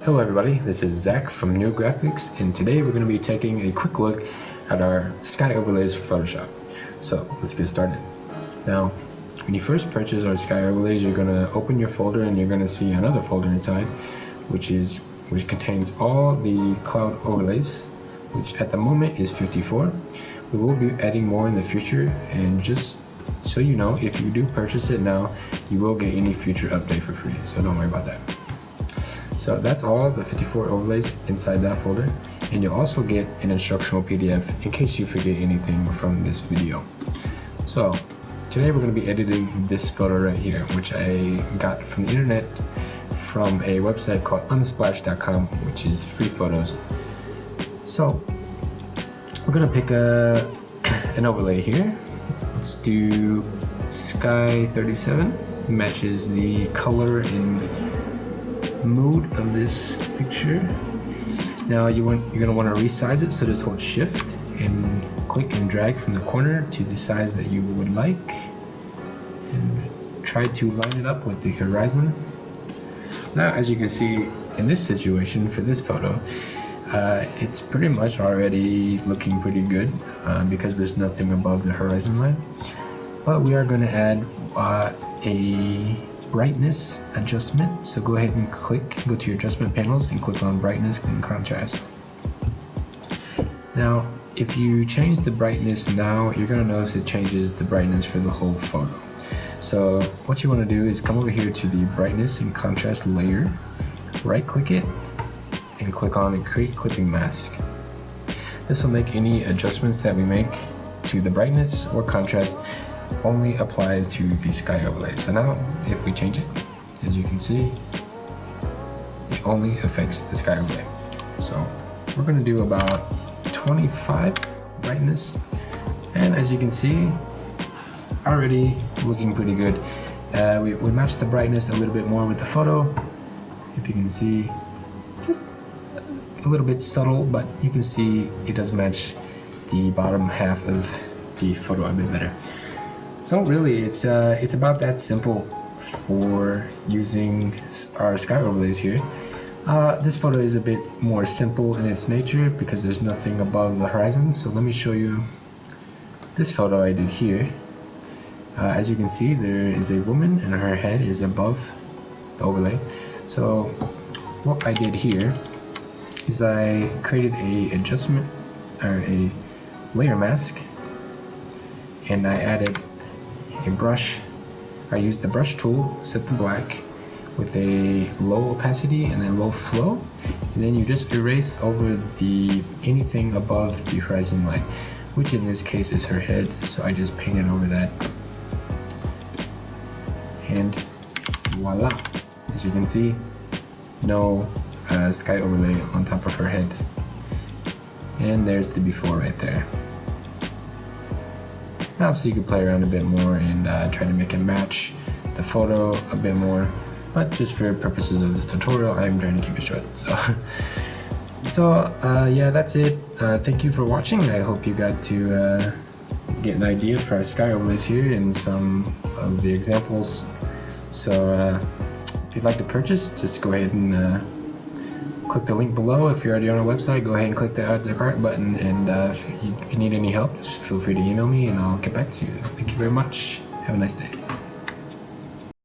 Hello everybody, this is Zach from NUUGRAPHICS, and today we're going to be taking a quick look at our sky overlays for Photoshop. So let's get started. Now, when you first purchase our sky overlays, you're going to open your folder and you're going to see another folder inside, which contains all the cloud overlays, which at the moment is 54. We will be adding more in the future, and just so you know, if you do purchase it now, you will get any future update for free, so don't worry about that. So that's all the 54 overlays inside that folder, and you'll also get an instructional PDF in case you forget anything from this video. So today we're going to be editing this photo right here, which I got from the internet from a website called unsplash.com, which is free photos. So we're going to pick an overlay here. Let's do Sky 37, matches the color and mood of this picture. Now you're going to want to resize it, so just hold shift and click and drag from the corner to the size that you would like, and try to line it up with the horizon. Now, as you can see in this situation for this photo, it's pretty much already looking pretty good because there's nothing above the horizon line, but we are going to add a brightness adjustment. So go ahead and go to your adjustment panels and click on brightness and contrast. Now if you change the brightness now, you're going to notice it changes the brightness for the whole photo. So what you want to do is come over here to the brightness and contrast layer, right click it and click on and create clipping mask. This will make any adjustments that we make to the brightness or contrast only applies to the sky overlay. So now if we change it, as you can see, it only affects the sky overlay. So we're going to do about 25 brightness, and as you can see, already looking pretty good. We matched the brightness a little bit more with the photo. If you can see, just a little bit subtle, but you can see it does match the bottom half of the photo a bit better. So really, it's about that simple for using our sky overlays here. This photo is a bit more simple in its nature because there's nothing above the horizon. So let me show you this photo I did here. As you can see, there is a woman and her head is above the overlay. So what I did here is I created a adjustment or a layer mask, and I added a brush. I used the brush tool, set to black with a low opacity and a low flow, and then you just erase over anything above the horizon line, which in this case is her head, so I just painted over that, and voila, as you can see, no sky overlay on top of her head, and there's the before right there. Obviously you could play around a bit more and try to make it match the photo a bit more, but just for purposes of this tutorial, I'm trying to keep it short. So yeah, that's it. Thank you for watching. I hope you got to get an idea for our sky overlays here and some of the examples. So if you'd like to purchase, just go ahead and click the link below. If you're already on our website, go ahead and click the add to cart button, and if you need any help, just feel free to email me and I'll get back to you. Thank you very much. Have a nice day.